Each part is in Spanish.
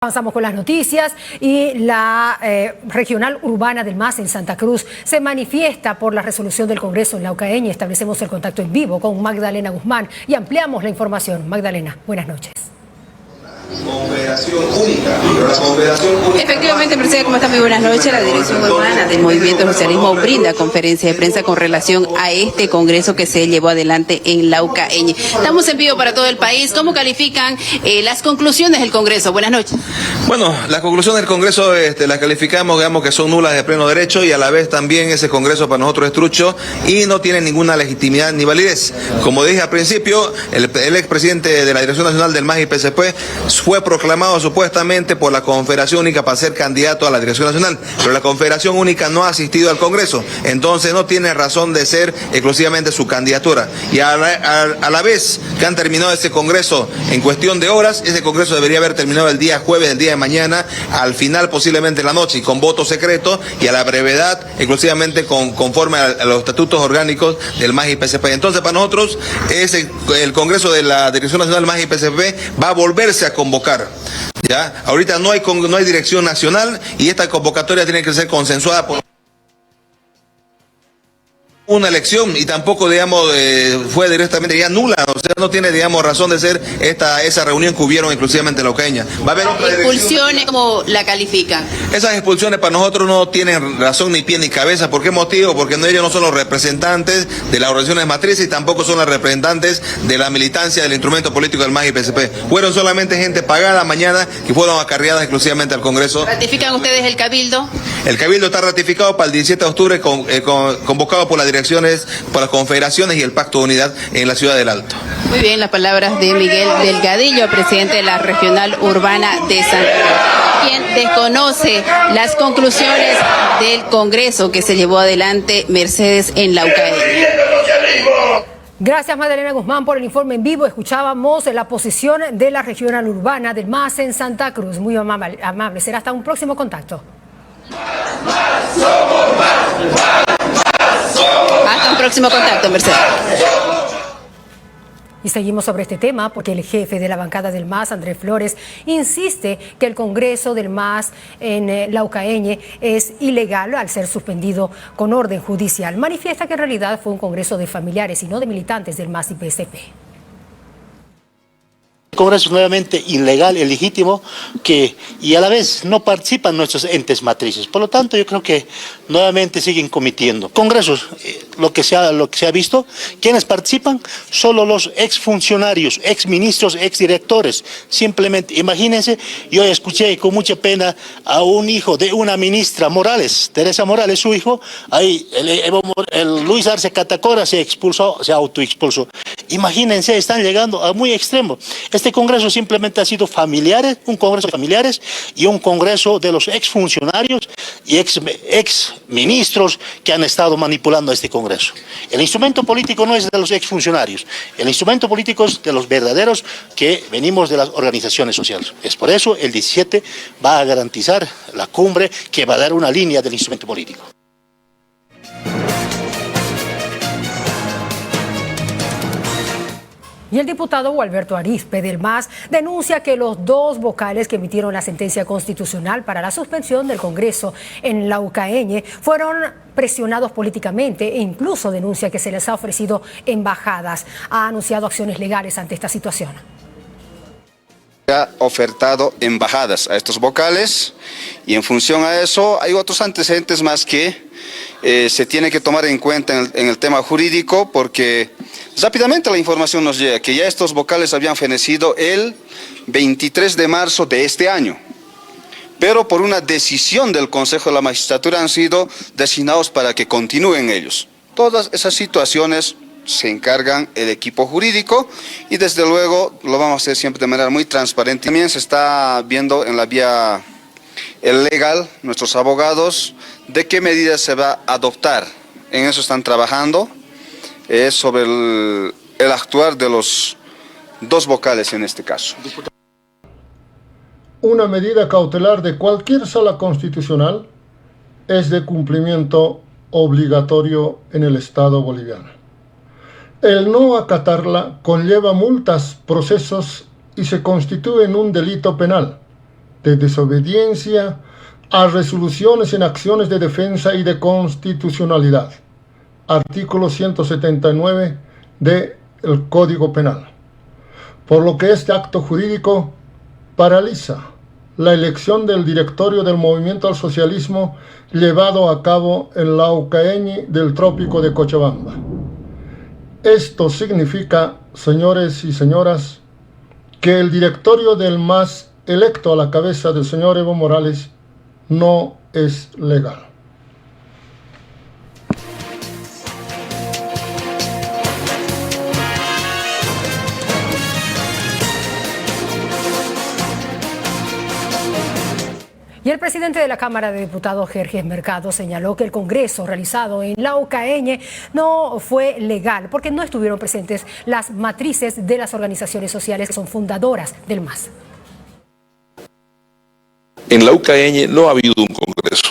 Avanzamos con las noticias y la regional urbana del MAS en Santa Cruz se manifiesta por la resolución del Congreso en Laucaeñe. Establecemos el contacto en vivo con Magdalena Guzmán y ampliamos la información. Magdalena, buenas noches. Confederación única. Efectivamente, Mercedes, ¿cómo está? Muy buenas noches. La dirección urbana del Movimiento Socialismo brinda conferencia de prensa con relación a este congreso que se llevó adelante en Laucaeñe. Estamos en vivo para todo el país. ¿Cómo califican las conclusiones del congreso? Buenas noches. Bueno, las conclusiones del congreso las calificamos, digamos que son nulas de pleno derecho y a la vez también ese congreso para nosotros es trucho y no tiene ninguna legitimidad ni validez. Como dije al principio, el expresidente de la Dirección Nacional del MAS y PSP fue proclamado supuestamente por la Confederación Única para ser candidato a la Dirección Nacional, pero la Confederación Única no ha asistido al Congreso, entonces no tiene razón de ser exclusivamente su candidatura. Y a la vez que han terminado ese Congreso en cuestión de horas, ese Congreso debería haber terminado el día jueves, el día de mañana, al final posiblemente en la noche, y con voto secreto y a la brevedad, exclusivamente conforme a los estatutos orgánicos del MAS y PSP. Entonces para nosotros el Congreso de la Dirección Nacional del MAS y PSP va a volverse a convocar. ¿Ya? Ahorita no hay dirección nacional y esta convocatoria tiene que ser consensuada por una elección y tampoco, digamos, fue directamente ya nula, o sea, no tiene, digamos, razón de ser esa reunión que hubieron exclusivamente en Laucaeñe. Va a haber otra expulsiones, ¿cómo la califican? Esas expulsiones para nosotros no tienen razón ni pie ni cabeza. ¿Por qué motivo? Porque ellos no son los representantes de las organizaciones matrices y tampoco son los representantes de la militancia del instrumento político del MAS y PSP. Fueron solamente gente pagada mañana que fueron acarreadas exclusivamente al Congreso. ¿Ratifican ustedes el cabildo? El cabildo está ratificado para el 17 de octubre, convocado por por las confederaciones y el Pacto de Unidad en la ciudad del Alto. Muy bien, las palabras de Miguel Delgadillo, presidente de la Regional Urbana de Santa Cruz, quien desconoce las conclusiones del Congreso que se llevó adelante Mercedes en Laucaeñe. Gracias, Magdalena Guzmán, por el informe en vivo. Escuchábamos la posición de la Regional Urbana del MAS en Santa Cruz. Muy amable. Será hasta un próximo contacto. Hasta un próximo contacto, Mercedes. Y seguimos sobre este tema porque el jefe de la bancada del MAS, Andrés Flores, insiste que el Congreso del MAS en Laucaeñe es ilegal al ser suspendido con orden judicial. Manifiesta que en realidad fue un congreso de familiares y no de militantes del MAS y PSP. El Congreso es nuevamente ilegal, ilegítimo, y a la vez no participan nuestros entes matrices. Por lo tanto, yo creo que nuevamente siguen cometiendo. Congresos, lo que se ha visto, quienes participan, solo los exfuncionarios, exministros, exdirectores. Simplemente, imagínense, yo escuché con mucha pena a un hijo de una ministra Morales, Teresa Morales, su hijo, ahí el Luis Arce Catacora se expulsó, se autoexpulsó. Imagínense, están llegando a muy extremo. Este congreso simplemente ha sido familiares, un congreso de familiares y un congreso de los exfuncionarios y exministros que han estado manipulando este congreso. El instrumento político no es de los exfuncionarios, el instrumento político es de los verdaderos que venimos de las organizaciones sociales. Es por eso el 17 va a garantizar la cumbre que va a dar una línea del instrumento político. Y el diputado Gualberto Arizpe del MAS denuncia que los dos vocales que emitieron la sentencia constitucional para la suspensión del Congreso en Laucaeñe fueron presionados políticamente e incluso denuncia que se les ha ofrecido embajadas. Ha anunciado acciones legales ante esta situación. Ha ofertado embajadas a estos vocales y en función a eso hay otros antecedentes más que se tiene que tomar en cuenta en el tema jurídico, porque rápidamente la información nos llega que ya estos vocales habían fenecido el 23 de marzo de este año, pero por una decisión del Consejo de la Magistratura han sido designados para que continúen ellos. Todas esas situaciones se encargan el equipo jurídico y desde luego lo vamos a hacer siempre de manera muy transparente. También se está viendo en la vía legal, nuestros abogados, de qué medidas se va a adoptar. En eso están trabajando, sobre el actuar de los dos vocales en este caso. Una medida cautelar de cualquier sala constitucional es de cumplimiento obligatorio en el Estado boliviano. El no acatarla conlleva multas, procesos y se constituye en un delito penal. de desobediencia a resoluciones en acciones de defensa y de constitucionalidad. Artículo 179 del Código Penal. Por lo que este acto jurídico paraliza la elección del directorio del Movimiento al Socialismo llevado a cabo en Laucaeñi del Trópico de Cochabamba. Esto significa, señores y señoras, que el directorio del MAS electo a la cabeza del señor Evo Morales no es legal. Y el presidente de la Cámara de Diputados, Jerjes Mercado, señaló que el Congreso realizado en Laucaeñe no fue legal porque no estuvieron presentes las matrices de las organizaciones sociales que son fundadoras del MAS. En Laucaeñe no ha habido un Congreso.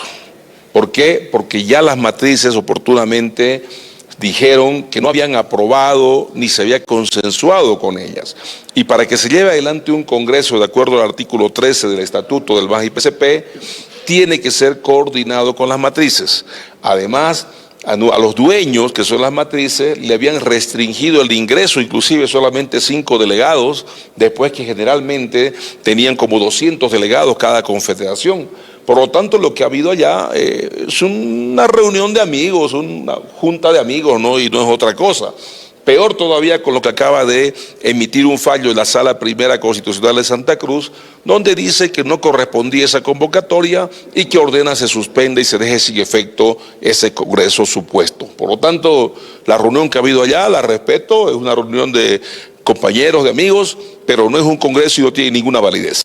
¿Por qué? Porque ya las matrices oportunamente dijeron que no habían aprobado ni se había consensuado con ellas. Y para que se lleve adelante un Congreso de acuerdo al artículo 13 del Estatuto del MAS y PCP, tiene que ser coordinado con las matrices. Además, a los dueños, que son las matrices, le habían restringido el ingreso, inclusive solamente 5 delegados, después que generalmente tenían como 200 delegados cada confederación. Por lo tanto, lo que ha habido allá es una reunión de amigos, una junta de amigos, ¿no? Y no es otra cosa. Peor todavía con lo que acaba de emitir un fallo en la Sala Primera Constitucional de Santa Cruz, donde dice que no correspondía esa convocatoria y que ordena se suspenda y se deje sin efecto ese Congreso supuesto. Por lo tanto, la reunión que ha habido allá, la respeto, es una reunión de compañeros, de amigos, pero no es un Congreso y no tiene ninguna validez.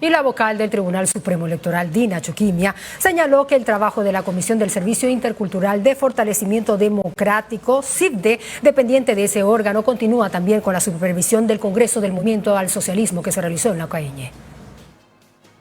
Y la vocal del Tribunal Supremo Electoral, Dina Choquimia, señaló que el trabajo de la Comisión del Servicio Intercultural de Fortalecimiento Democrático, CIFDE, dependiente de ese órgano, continúa también con la supervisión del Congreso del Movimiento al Socialismo que se realizó en Laucaeñe.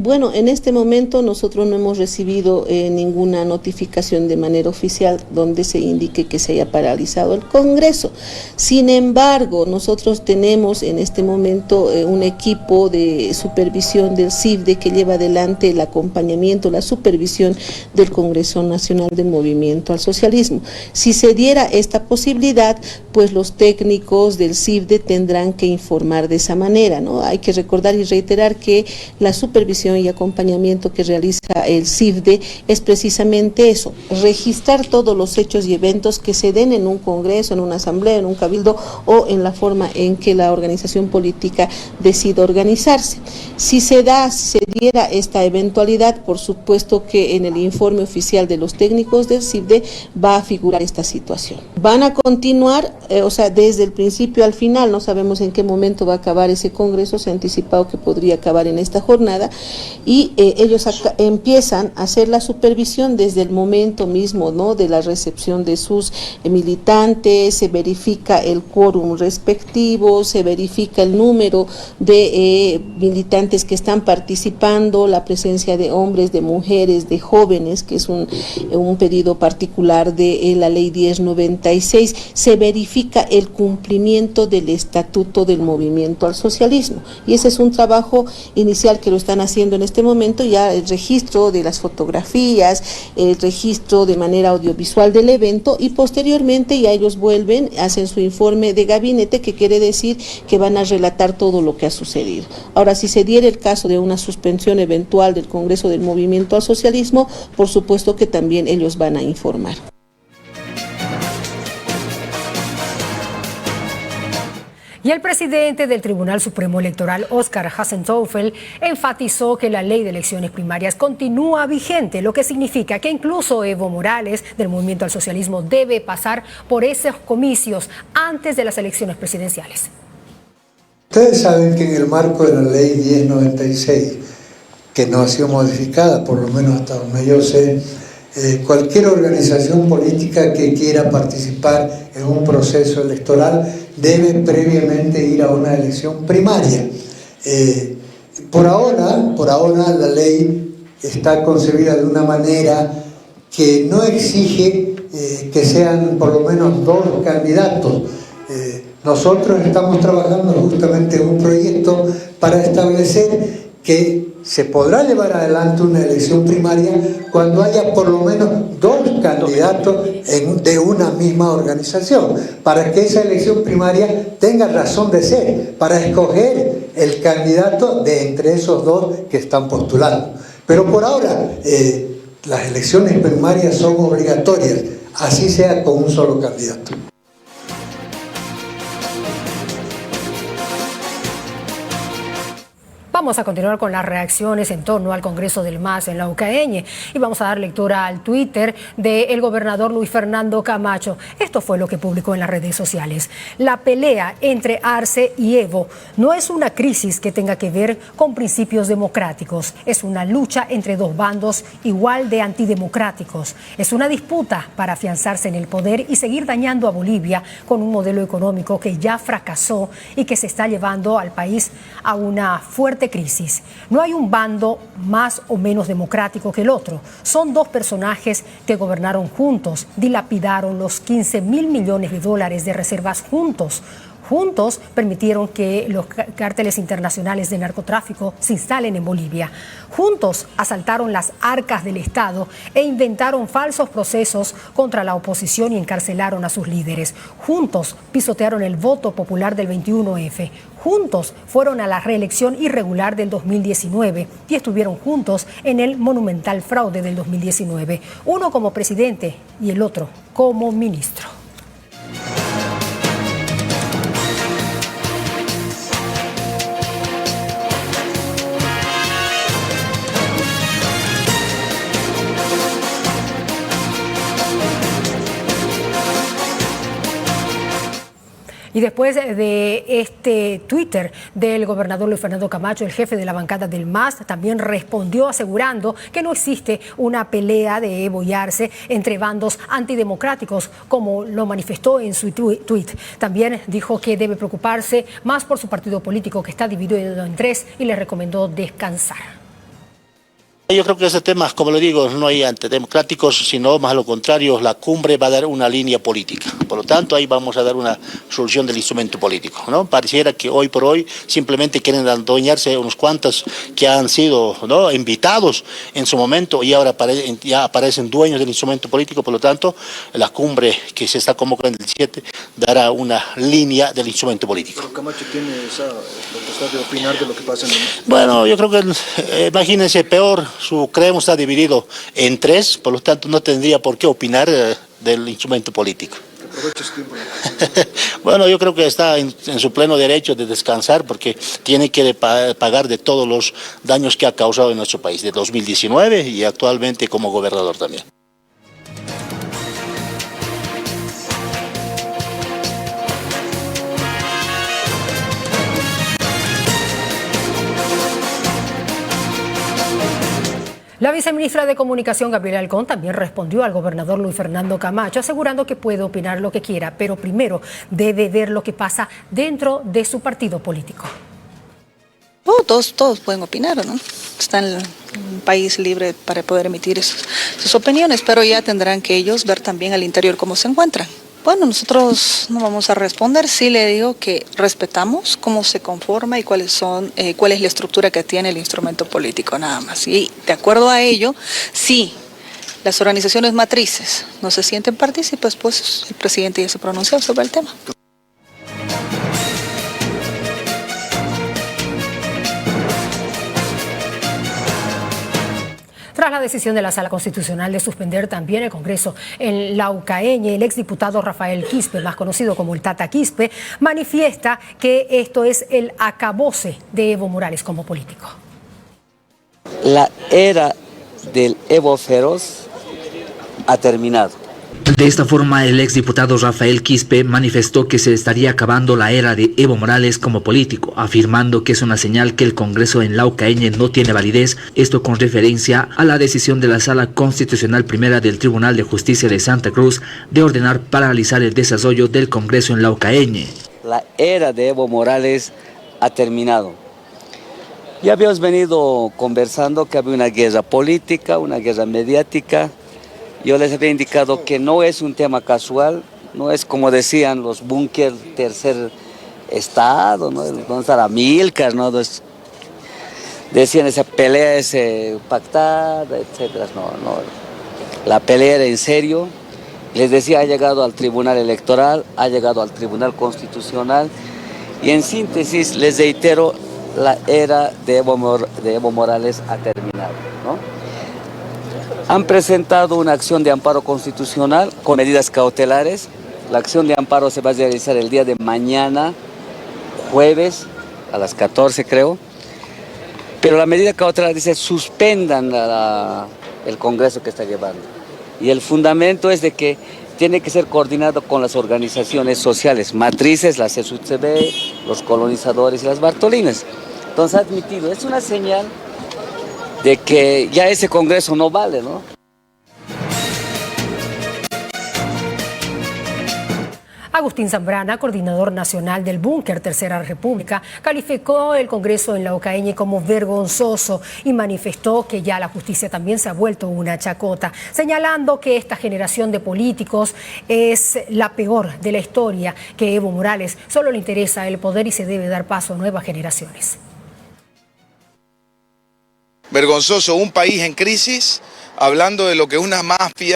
Bueno, en este momento nosotros no hemos recibido ninguna notificación de manera oficial donde se indique que se haya paralizado el Congreso. Sin embargo, nosotros tenemos en este momento un equipo de supervisión del CIFDE que lleva adelante el acompañamiento, la supervisión del Congreso Nacional del Movimiento al Socialismo. Si se diera esta posibilidad, pues los técnicos del CIFDE tendrán que informar de esa manera, ¿no? Hay que recordar y reiterar que la supervisión y acompañamiento que realiza el CIFDE es precisamente eso, registrar todos los hechos y eventos que se den en un congreso, en una asamblea, en un cabildo o en la forma en que la organización política decida organizarse. Si se diera esta eventualidad, por supuesto que en el informe oficial de los técnicos del CIFDE va a figurar esta situación. Van a continuar, desde el principio al final, no sabemos en qué momento va a acabar ese congreso, se ha anticipado que podría acabar en esta jornada, y ellos empiezan a hacer la supervisión desde el momento mismo, ¿no?, de la recepción de sus militantes, se verifica el quórum respectivo, se verifica el número de militantes que están participando, la presencia de hombres, de mujeres, de jóvenes, que es un pedido particular de la ley 1096, se verifica el cumplimiento del estatuto del Movimiento al Socialismo, y ese es un trabajo inicial que lo están haciendo en este momento, ya el registro de las fotografías, el registro de manera audiovisual del evento, y posteriormente ya ellos vuelven, hacen su informe de gabinete, que quiere decir que van a relatar todo lo que ha sucedido. Ahora, si se diera el caso de una suspensión eventual del Congreso del Movimiento al Socialismo, por supuesto que también ellos van a informar. Y el presidente del Tribunal Supremo Electoral, Oscar Hassenteufel, enfatizó que la ley de elecciones primarias continúa vigente, lo que significa que incluso Evo Morales, del Movimiento al Socialismo, debe pasar por esos comicios antes de las elecciones presidenciales. Ustedes saben que en el marco de la ley 1096, que no ha sido modificada, por lo menos hasta donde yo sé, cualquier organización política que quiera participar en un proceso electoral debe previamente ir a una elección primaria. Por ahora la ley está concebida de una manera que no exige que sean por lo menos 2 candidatos. Nosotros estamos trabajando justamente en un proyecto para establecer que se podrá llevar adelante una elección primaria cuando haya por lo menos 2 candidatos de una misma organización, para que esa elección primaria tenga razón de ser, para escoger el candidato de entre esos 2 que están postulando. Pero por ahora, las elecciones primarias son obligatorias, así sea con un solo candidato. Vamos a continuar con las reacciones en torno al Congreso del MAS en Laucaeñe y vamos a dar lectura al Twitter del gobernador Luis Fernando Camacho. Esto fue lo que publicó en las redes sociales. La pelea entre Arce y Evo no es una crisis que tenga que ver con principios democráticos. Es una lucha entre 2 bandos igual de antidemocráticos. Es una disputa para afianzarse en el poder y seguir dañando a Bolivia con un modelo económico que ya fracasó y que se está llevando al país a una fuerte crisis. No hay un bando más o menos democrático que el otro. Son 2 personajes que gobernaron juntos, dilapidaron los 15.000 millones de dólares de reservas juntos. Juntos permitieron que los cárteles internacionales de narcotráfico se instalen en Bolivia. Juntos asaltaron las arcas del Estado e inventaron falsos procesos contra la oposición y encarcelaron a sus líderes. Juntos pisotearon el voto popular del 21F. Juntos fueron a la reelección irregular del 2019 y estuvieron juntos en el monumental fraude del 2019. Uno como presidente y el otro como ministro. Y después de este Twitter del gobernador Luis Fernando Camacho, el jefe de la bancada del MAS también respondió asegurando que no existe una pelea de Evo y Arce entre bandos antidemocráticos, como lo manifestó en su tuit. También dijo que debe preocuparse más por su partido político, que está dividido en 3, y le recomendó descansar. Yo creo que ese tema, como le digo, no hay antidemocráticos, sino más a lo contrario, la cumbre va a dar una línea política. Por lo tanto, ahí vamos a dar una solución del instrumento político, ¿no? Pareciera que hoy por hoy simplemente quieren adueñarse unos cuantos que han sido, ¿no?, invitados en su momento y ahora ya aparecen dueños del instrumento político. Por lo tanto, la cumbre que se está convocando el 17 dará una línea del instrumento político. ¿Pero Camacho tiene esa potestad de opinar de lo que pasa en el MAS? Bueno, yo creo que, imagínense, peor, su CREM está dividido en 3, por lo tanto no tendría por qué opinar del instrumento político. Aprovecha ese tiempo. Bueno, yo creo que está en su pleno derecho de descansar porque tiene que pagar de todos los daños que ha causado en nuestro país, de 2019 y actualmente como gobernador también. La viceministra de Comunicación, Gabriela Alcón, también respondió al gobernador Luis Fernando Camacho, asegurando que puede opinar lo que quiera, pero primero debe ver lo que pasa dentro de su partido político. Todos pueden opinar, ¿no? Están en un país libre para poder emitir sus opiniones, pero ya tendrán que ellos ver también al interior cómo se encuentran. Bueno, nosotros no vamos a responder, sí le digo que respetamos cómo se conforma y cuál es la estructura que tiene el instrumento político, nada más. Y de acuerdo a ello, si las organizaciones matrices no se sienten partícipes, pues el presidente ya se pronunció sobre el tema. Tras la decisión de la Sala Constitucional de suspender también el Congreso en Laucaeñe, el exdiputado Rafael Quispe, más conocido como el Tata Quispe, manifiesta que esto es el acabose de Evo Morales como político. La era del Evo feroz ha terminado. De esta forma, el exdiputado Rafael Quispe manifestó que se estaría acabando la era de Evo Morales como político, afirmando que es una señal que el Congreso en Laucaeñe no tiene validez, esto con referencia a la decisión de la Sala Constitucional Primera del Tribunal de Justicia de Santa Cruz de ordenar paralizar el desarrollo del Congreso en Laucaeñe. La era de Evo Morales ha terminado. Ya habíamos venido conversando que había una guerra política, una guerra mediática, Yo les había indicado que no es un tema casual, no es como decían los búnker tercer estado, ¿no? ¿Dónde estará Amílcar, no? Decían esa pelea es pactada, etcétera. No, la pelea era en serio. Les decía, ha llegado al Tribunal Electoral, ha llegado al Tribunal Constitucional y en síntesis les reitero, la era de Evo Morales ha terminado, ¿no? Han presentado una acción de amparo constitucional con medidas cautelares. La acción de amparo se va a realizar el día de mañana, jueves, a las 14 creo. Pero la medida cautelar dice suspendan el Congreso que está llevando. Y el fundamento es de que tiene que ser coordinado con las organizaciones sociales, matrices, la CSUCB, los colonizadores y las Bartolinas. Entonces ha admitido, es una señal de que ya ese Congreso no vale, ¿no? Agustín Zambrana, coordinador nacional del Búnker Tercera República, calificó el Congreso en Laucaeñe como vergonzoso y manifestó que ya la justicia también se ha vuelto una chacota, señalando que esta generación de políticos es la peor de la historia, que Evo Morales solo le interesa el poder y se debe dar paso a nuevas generaciones. Vergonzoso, un país en crisis, hablando de lo que una mafia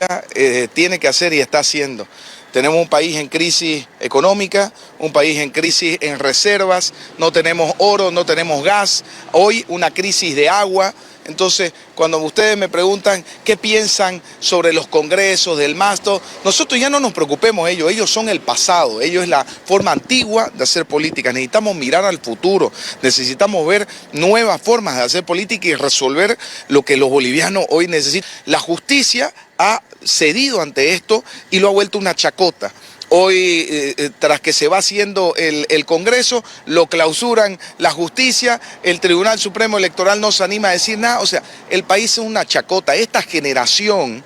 tiene que hacer y está haciendo. Tenemos un país en crisis económica, un país en crisis en reservas, no tenemos oro, no tenemos gas, hoy una crisis de agua. Entonces, cuando ustedes me preguntan qué piensan sobre los congresos del MASTO, nosotros ya no nos preocupemos ellos son el pasado, ellos es la forma antigua de hacer política. Necesitamos mirar al futuro, necesitamos ver nuevas formas de hacer política y resolver lo que los bolivianos hoy necesitan. La justicia ha cedido ante esto y lo ha vuelto una chacota. Hoy, tras que se va haciendo el Congreso, lo clausuran la justicia, el Tribunal Supremo Electoral no se anima a decir nada. O sea, el país es una chacota. Esta generación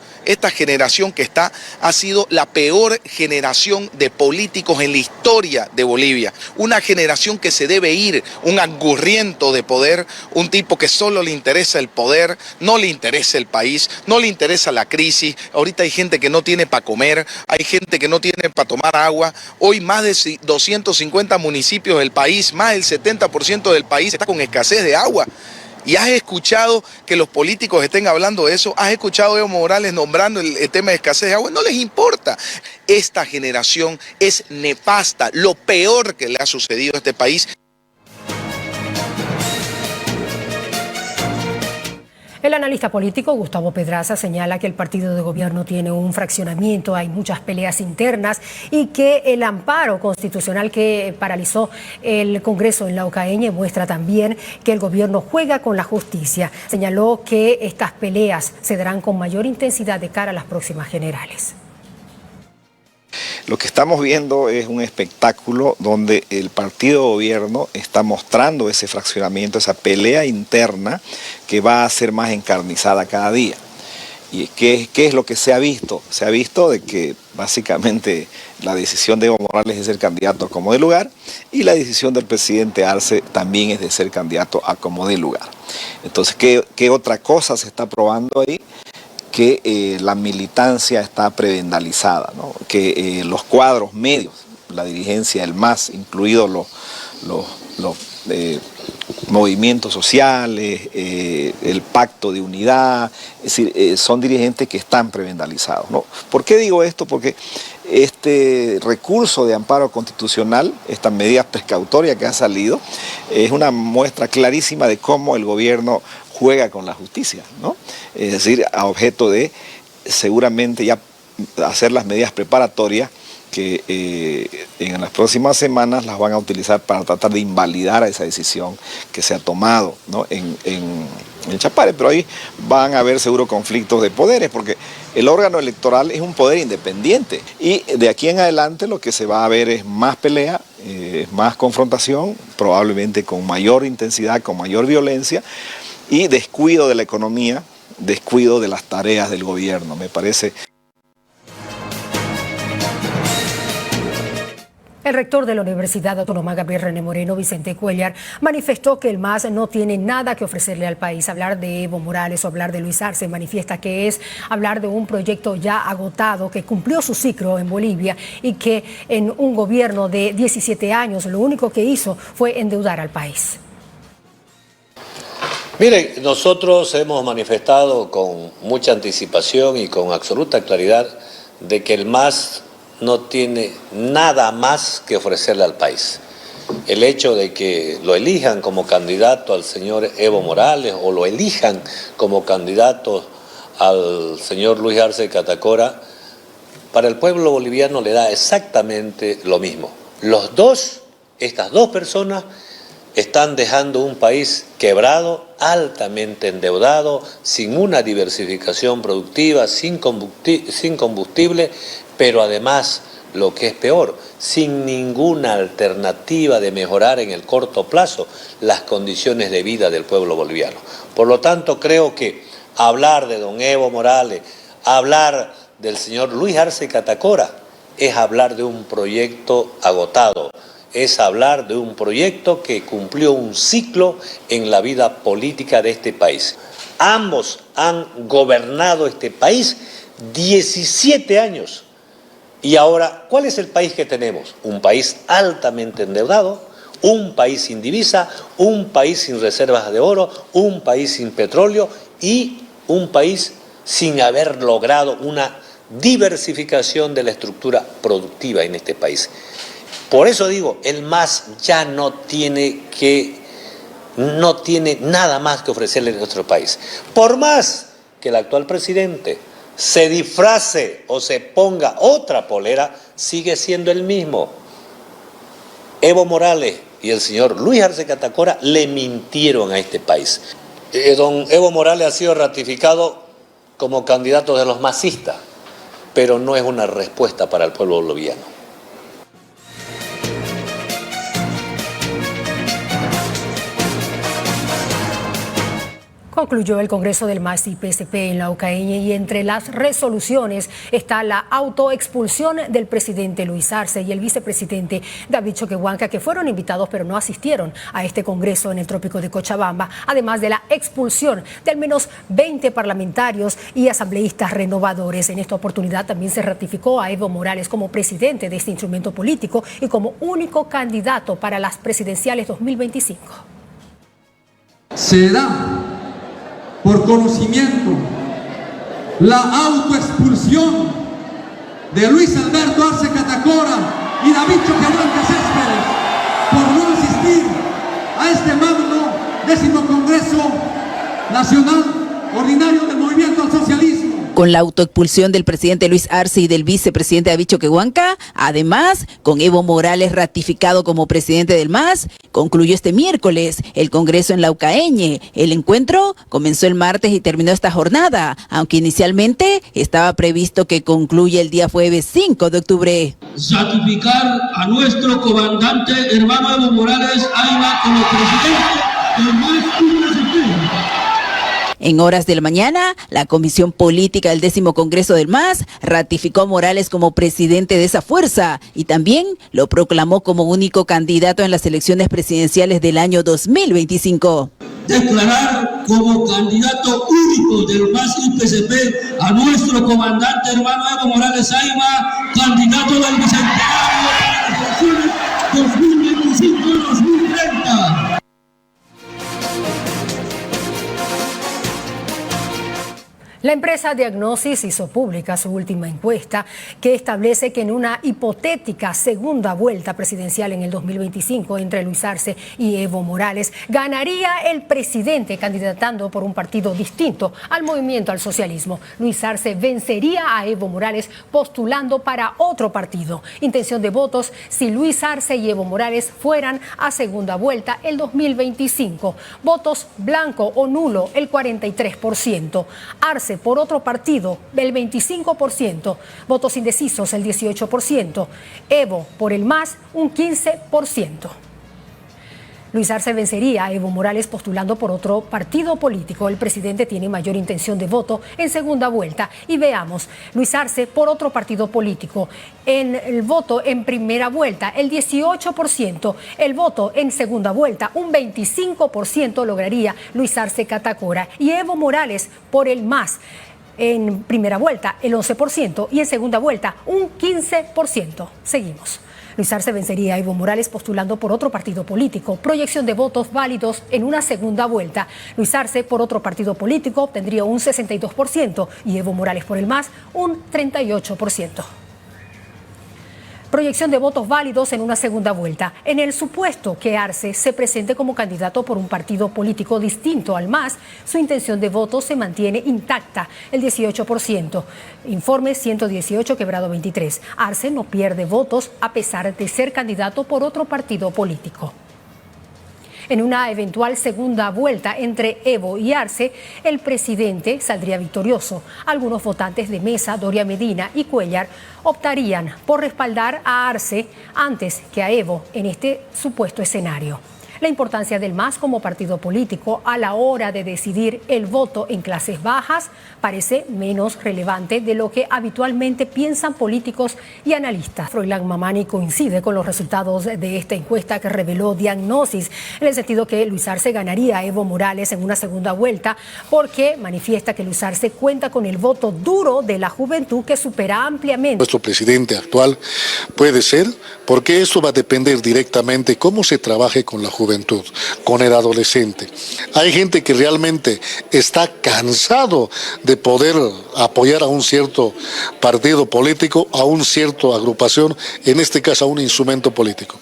que está ha sido la peor generación de políticos en la historia de Bolivia. Una generación que se debe ir, un angurriento de poder, un tipo que solo le interesa el poder, no le interesa el país, no le interesa la crisis. Ahorita hay gente que no tiene para comer, hay gente que no tiene para tomar agua. Hoy más de 250 municipios del país, más del 70% del país está con escasez de agua. ¿Y has escuchado que los políticos estén hablando de eso? ¿Has escuchado a Evo Morales nombrando el tema de escasez de agua? No les importa. Esta generación es nefasta, lo peor que le ha sucedido a este país. El analista político Gustavo Pedraza señala que el partido de gobierno tiene un fraccionamiento, hay muchas peleas internas y que el amparo constitucional que paralizó el Congreso en Laucaeñe muestra también que el gobierno juega con la justicia. Señaló que estas peleas se darán con mayor intensidad de cara a las próximas generales. Lo que estamos viendo es un espectáculo donde el partido de gobierno está mostrando ese fraccionamiento, esa pelea interna que va a ser más encarnizada cada día. ¿Y qué es lo que se ha visto? Se ha visto de que básicamente la decisión de Evo Morales es de ser candidato a como de lugar y la decisión del presidente Arce también es de ser candidato a como de lugar. Entonces, ¿qué otra cosa se está probando ahí? Que la militancia está prebendalizada, ¿no? Que los cuadros medios, la dirigencia del MAS, incluidos los movimientos sociales, el pacto de unidad, es decir, son dirigentes que están prebendalizados, ¿no? ¿Por qué digo esto? Porque este recurso de amparo constitucional, esta medida precautoria que ha salido, es una muestra clarísima de cómo el gobierno juega con la justicia, ¿no? Es decir, a objeto de seguramente ya hacer las medidas preparatorias que en las próximas semanas las van a utilizar para tratar de invalidar a esa decisión que se ha tomado, ¿no? en Chapare, pero ahí van a haber seguro conflictos de poderes, porque el órgano electoral es un poder independiente y de aquí en adelante lo que se va a ver es más pelea, más confrontación, probablemente con mayor intensidad, con mayor violencia y descuido de la economía, descuido de las tareas del gobierno, me parece. El rector de la Universidad Autónoma Gabriel René Moreno, Vicente Cuellar, manifestó que el MAS no tiene nada que ofrecerle al país. Hablar de Evo Morales o hablar de Luis Arce manifiesta que es hablar de un proyecto ya agotado que cumplió su ciclo en Bolivia y que en un gobierno de 17 años lo único que hizo fue endeudar al país. Miren, nosotros hemos manifestado con mucha anticipación y con absoluta claridad de que el MAS no tiene nada más que ofrecerle al país. El hecho de que lo elijan como candidato al señor Evo Morales o lo elijan como candidato al señor Luis Arce Catacora, para el pueblo boliviano le da exactamente lo mismo. Estas dos personas están dejando un país quebrado, altamente endeudado, sin una diversificación productiva, sin combustible, pero además, lo que es peor, sin ninguna alternativa de mejorar en el corto plazo las condiciones de vida del pueblo boliviano. Por lo tanto, creo que hablar de don Evo Morales, hablar del señor Luis Arce Catacora, es hablar de un proyecto agotado, es hablar de un proyecto que cumplió un ciclo en la vida política de este país. Ambos han gobernado este país 17 años. Y ahora, ¿cuál es el país que tenemos? Un país altamente endeudado, un país sin divisa, un país sin reservas de oro, un país sin petróleo y un país sin haber logrado una diversificación de la estructura productiva en este país. Por eso digo, el MAS ya no tiene nada más que ofrecerle a nuestro país. Por más que el actual presidente se disfrace o se ponga otra polera, sigue siendo el mismo. Evo Morales y el señor Luis Arce Catacora le mintieron a este país. Don Evo Morales ha sido ratificado como candidato de los masistas, pero no es una respuesta para el pueblo boliviano. Concluyó el Congreso del MAS y PSP en la Laucaeñe y entre las resoluciones está la autoexpulsión del presidente Luis Arce y el vicepresidente David Choquehuanca, que fueron invitados pero no asistieron a este Congreso en el trópico de Cochabamba, además de la expulsión de al menos 20 parlamentarios y asambleístas renovadores. En esta oportunidad también se ratificó a Evo Morales como presidente de este instrumento político y como único candidato para las presidenciales 2025. Se da por conocimiento la autoexpulsión de Luis Alberto Arce Catacora y David Choquehuanca Céspedes por no asistir a este magno 10º Congreso Nacional Ordinario del Movimiento al Socialismo. Con la autoexpulsión del presidente Luis Arce y del vicepresidente David Choquehuanca, además, con Evo Morales ratificado como presidente del MAS, concluyó este miércoles el Congreso en Laucaeñe. El encuentro comenzó el martes y terminó esta jornada, aunque inicialmente estaba previsto que concluya el día jueves 5 de octubre. Ratificar a nuestro comandante hermano Evo Morales Ayma como presidente del MAS y presidente. En horas de la mañana, la Comisión Política del 10º Congreso del MAS ratificó a Morales como presidente de esa fuerza y también lo proclamó como único candidato en las elecciones presidenciales del año 2025. Declarar como candidato único del MAS y PSP a nuestro comandante hermano Evo Morales Ayma, candidato del Bicentenario para las elecciones 2025-2030. La empresa Diagnosis hizo pública su última encuesta que establece que en una hipotética segunda vuelta presidencial en el 2025 entre Luis Arce y Evo Morales, ganaría el presidente candidatando por un partido distinto al movimiento al socialismo. Luis Arce vencería a Evo Morales postulando para otro partido. Intención de votos si Luis Arce y Evo Morales fueran a segunda vuelta el 2025. Votos blanco o nulo el 43%. Arce por otro partido el 25%, votos indecisos el 18%, Evo por el MAS un 15%. Luis Arce vencería a Evo Morales postulando por otro partido político. El presidente tiene mayor intención de voto en segunda vuelta. Y veamos, Luis Arce por otro partido político. En el voto en primera vuelta, el 18%. El voto en segunda vuelta, un 25% lograría Luis Arce Catacora. Y Evo Morales por el MAS. En primera vuelta, el 11%. Y en segunda vuelta, un 15%. Seguimos. Luis Arce vencería a Evo Morales postulando por otro partido político. Proyección de votos válidos en una segunda vuelta. Luis Arce por otro partido político obtendría un 62% y Evo Morales por el MAS un 38%. Proyección de votos válidos en una segunda vuelta. En el supuesto que Arce se presente como candidato por un partido político distinto al MAS, su intención de voto se mantiene intacta, el 18%. Informe 118/23. Arce no pierde votos a pesar de ser candidato por otro partido político. En una eventual segunda vuelta entre Evo y Arce, el presidente saldría victorioso. Algunos votantes de Mesa, Doria Medina y Cuellar optarían por respaldar a Arce antes que a Evo en este supuesto escenario. La importancia del MAS como partido político a la hora de decidir el voto en clases bajas parece menos relevante de lo que habitualmente piensan políticos y analistas. Froilán Mamani coincide con los resultados de esta encuesta que reveló Diagnosis, en el sentido que Luis Arce ganaría a Evo Morales en una segunda vuelta, porque manifiesta que Luis Arce cuenta con el voto duro de la juventud que supera ampliamente. Nuestro presidente actual puede ser, porque eso va a depender directamente cómo se trabaje con la juventud, con el adolescente. Hay gente que realmente está cansado de poder apoyar a un cierto partido político, a una cierta agrupación, en este caso a un instrumento político.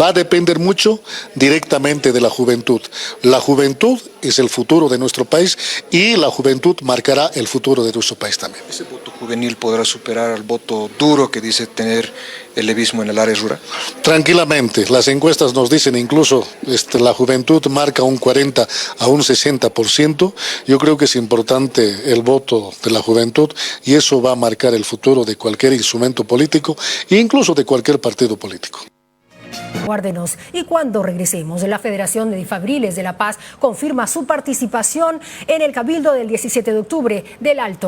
Va a depender mucho directamente de la juventud. La juventud es el futuro de nuestro país y la juventud marcará el futuro de nuestro país también. ¿Ese voto juvenil podrá superar al voto duro que dice tener el levismo en el área rural? Tranquilamente, las encuestas nos dicen incluso la juventud marca un 40 a un 60%. Yo creo que es importante el voto de la juventud y eso va a marcar el futuro de cualquier instrumento político e incluso de cualquier partido político. Guárdenos. Y cuando regresemos, la Federación de Fabriles de La Paz confirma su participación en el Cabildo del 17 de octubre del Alto.